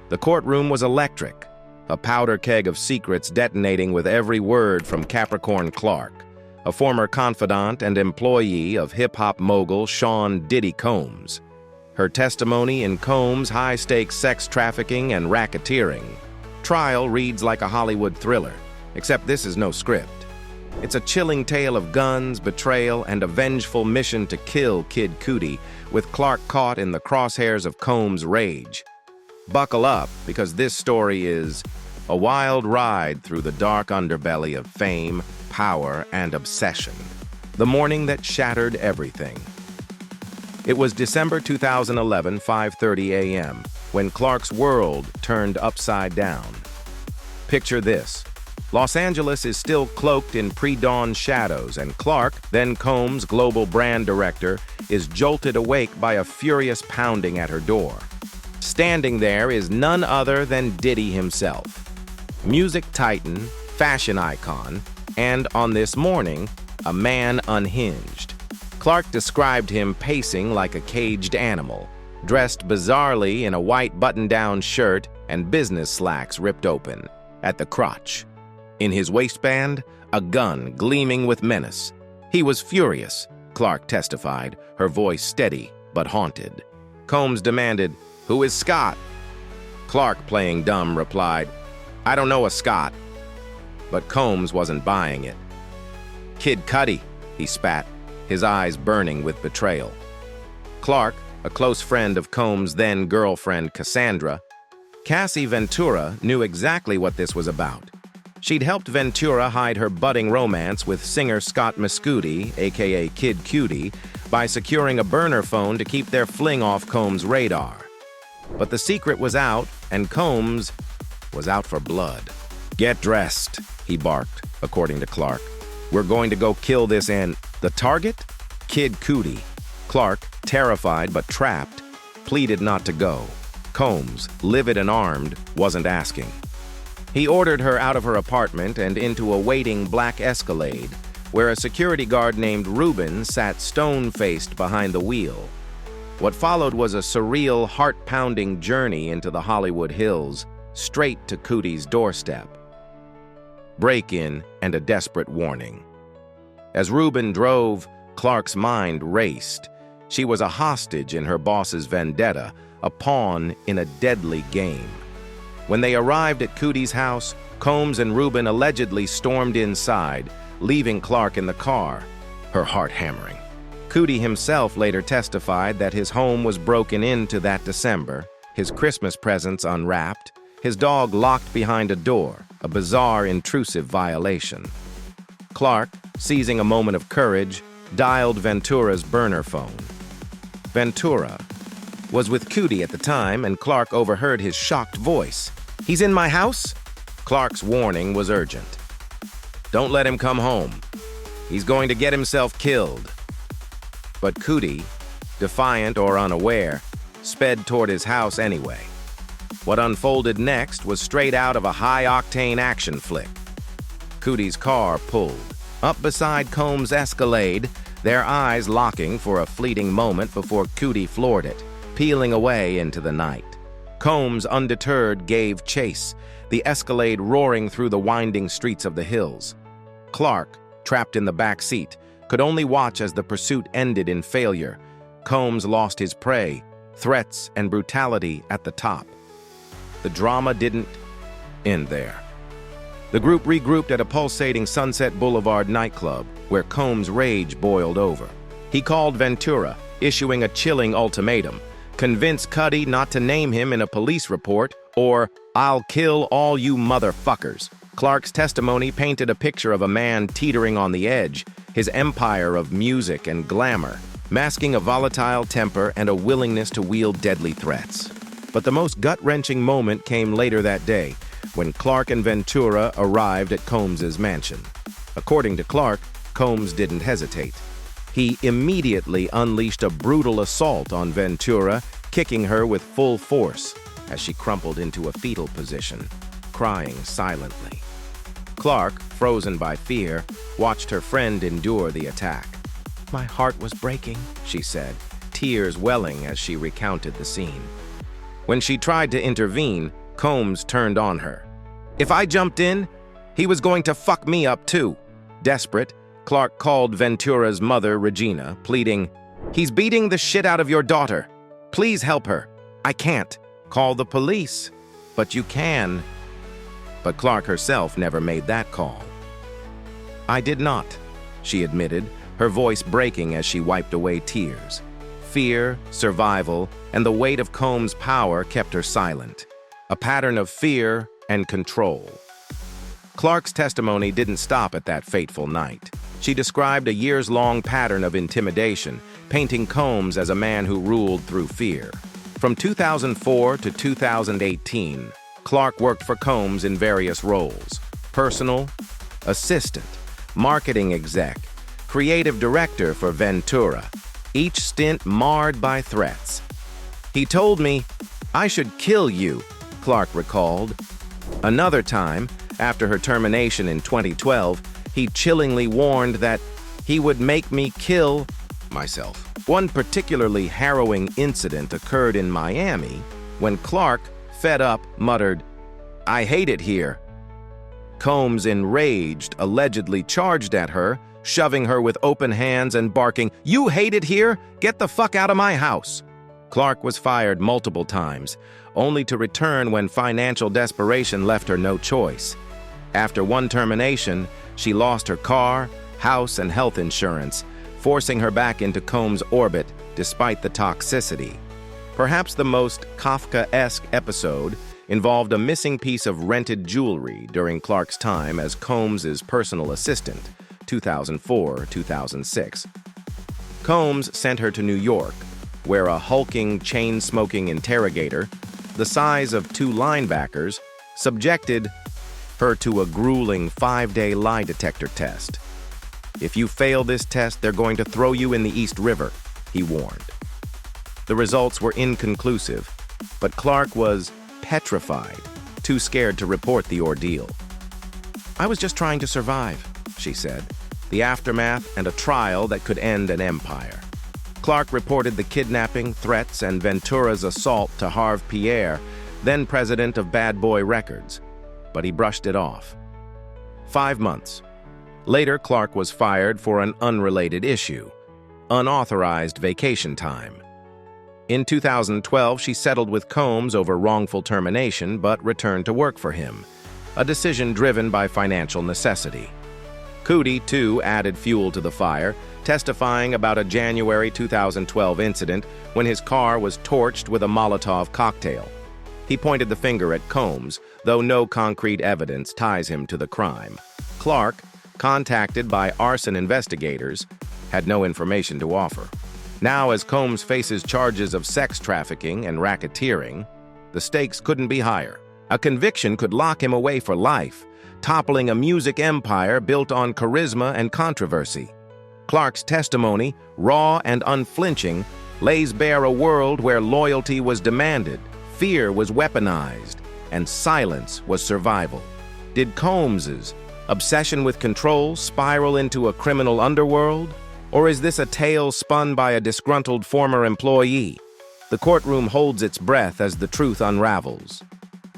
The courtroom was electric, a powder keg of secrets detonating with every word from Capricorn Clark, a former confidant and employee of hip-hop mogul Sean Diddy Combs. Her testimony in Combs' high-stakes sex trafficking and racketeering. Trial reads like a Hollywood thriller, except this is no script. It's a chilling tale of guns, betrayal, and a vengeful mission to kill Kid Cudi, with Clark caught in the crosshairs of Combs' rage. Buckle up, because this story is a wild ride through the dark underbelly of fame, power, and obsession. The morning that shattered everything. It was December 2011, 5:30 a.m., when Clark's world turned upside down. Picture this. Los Angeles is still cloaked in pre-dawn shadows, and Clark, then Combs' global brand director, is jolted awake by a furious pounding at her door. Standing there is none other than Diddy himself. Music titan, fashion icon, and on this morning, a man unhinged. Clark described him pacing like a caged animal, dressed bizarrely in a white button-down shirt and business slacks ripped open at the crotch. In his waistband, a gun gleaming with menace. He was furious, Clark testified, her voice steady but haunted. Combs demanded, "Who is Scott?" Clark, playing dumb, replied, "I don't know a Scott." But Combs wasn't buying it. "Kid Cudi," he spat, his eyes burning with betrayal. Clark, a close friend of Combs' then-girlfriend Cassandra, Cassie Ventura, knew exactly what this was about. She'd helped Ventura hide her budding romance with singer Scott Mescudi, aka Kid Cudi, by securing a burner phone to keep their fling off Combs' radar. But the secret was out, and Combs was out for blood. "Get dressed," he barked, according to Clark. "We're going to go kill this and..." The target? Kid Cudi. Clark, terrified but trapped, pleaded not to go. Combs, livid and armed, wasn't asking. He ordered her out of her apartment and into a waiting black Escalade, where a security guard named Ruben sat stone-faced behind the wheel. What followed was a surreal, heart-pounding journey into the Hollywood Hills, straight to Cudi's doorstep. Break-in and a desperate warning. As Ruben drove, Clark's mind raced. She was a hostage in her boss's vendetta, a pawn in a deadly game. When they arrived at Cudi's house, Combs and Ruben allegedly stormed inside, leaving Clark in the car, her heart hammering. Cudi himself later testified that his home was broken into that December, his Christmas presents unwrapped, his dog locked behind a door, a bizarre, intrusive violation. Clark, seizing a moment of courage, dialed Ventura's burner phone. Ventura was with Cudi at the time, and Clark overheard his shocked voice. "He's in my house?" Clark's warning was urgent. "Don't let him come home. He's going to get himself killed." But Cudi, defiant or unaware, sped toward his house anyway. What unfolded next was straight out of a high-octane action flick. Cudi's car pulled. Up beside Combs' Escalade, their eyes locking for a fleeting moment before Cudi floored it, peeling away into the night. Combs, undeterred, gave chase, the Escalade roaring through the winding streets of the hills. Clark, trapped in the back seat, could only watch as the pursuit ended in failure. Combs lost his prey, threats and brutality at the top. The drama didn't end there. The group regrouped at a pulsating Sunset Boulevard nightclub, where Combs' rage boiled over. He called Ventura, issuing a chilling ultimatum: convince Cudi not to name him in a police report, or "I'll kill all you motherfuckers." Clark's testimony painted a picture of a man teetering on the edge, his empire of music and glamour, masking a volatile temper and a willingness to wield deadly threats. But the most gut-wrenching moment came later that day, when Clark and Ventura arrived at Combs' mansion. According to Clark, Combs didn't hesitate. He immediately unleashed a brutal assault on Ventura, kicking her with full force as she crumpled into a fetal position, crying silently. Clark, frozen by fear, watched her friend endure the attack. "My heart was breaking," she said, tears welling as she recounted the scene. When she tried to intervene, Combs turned on her. If I jumped in, he was going to fuck me up too. Desperate, Clark called Ventura's mother, Regina, pleading, "He's beating the shit out of your daughter. Please help her." "I can't." "Call the police." "But you can." But Clark herself never made that call. "I did not," she admitted, her voice breaking as she wiped away tears. Fear, survival, and the weight of Combs' power kept her silent. A pattern of fear and control. Clark's testimony didn't stop at that fateful night. She described a years-long pattern of intimidation, painting Combs as a man who ruled through fear. From 2004 to 2018, Clark worked for Combs in various roles: personal assistant, marketing exec, creative director for Ventura, each stint marred by threats. "He told me, 'I should kill you,'" Clark recalled. Another time, after her termination in 2012, he chillingly warned that he would make me kill myself. One particularly harrowing incident occurred in Miami when Clark, fed up, muttered, "I hate it here." Combs, enraged, allegedly charged at her, shoving her with open hands and barking, "You hate it here? Get the fuck out of my house!" Clark was fired multiple times, only to return when financial desperation left her no choice. After one termination, she lost her car, house, and health insurance, forcing her back into Combs' orbit despite the toxicity. Perhaps the most Kafkaesque episode involved a missing piece of rented jewelry during Clark's time as Combs' personal assistant, 2004-2006. Combs sent her to New York, where a hulking, chain-smoking interrogator, the size of 2 linebackers, subjected her to a grueling 5-day lie detector test. "If you fail this test, they're going to throw you in the East River," he warned. The results were inconclusive, but Clark was petrified, too scared to report the ordeal. "I was just trying to survive," she said, the aftermath and a trial that could end an empire. Clark reported the kidnapping, threats, and Ventura's assault to Harve Pierre, then president of Bad Boy Records, but he brushed it off. 5 months. Later, Clark was fired for an unrelated issue: unauthorized vacation time. In 2012, she settled with Combs over wrongful termination but returned to work for him, a decision driven by financial necessity. Cudi, too, added fuel to the fire, testifying about a January 2012 incident when his car was torched with a Molotov cocktail. He pointed the finger at Combs, though no concrete evidence ties him to the crime. Clark, contacted by arson investigators, had no information to offer. Now, as Combs faces charges of sex trafficking and racketeering, the stakes couldn't be higher. A conviction could lock him away for life, toppling a music empire built on charisma and controversy. Clark's testimony, raw and unflinching, lays bare a world where loyalty was demanded, fear was weaponized, and silence was survival. Did Combs's obsession with control spiral into a criminal underworld? Or is this a tale spun by a disgruntled former employee? The courtroom holds its breath as the truth unravels.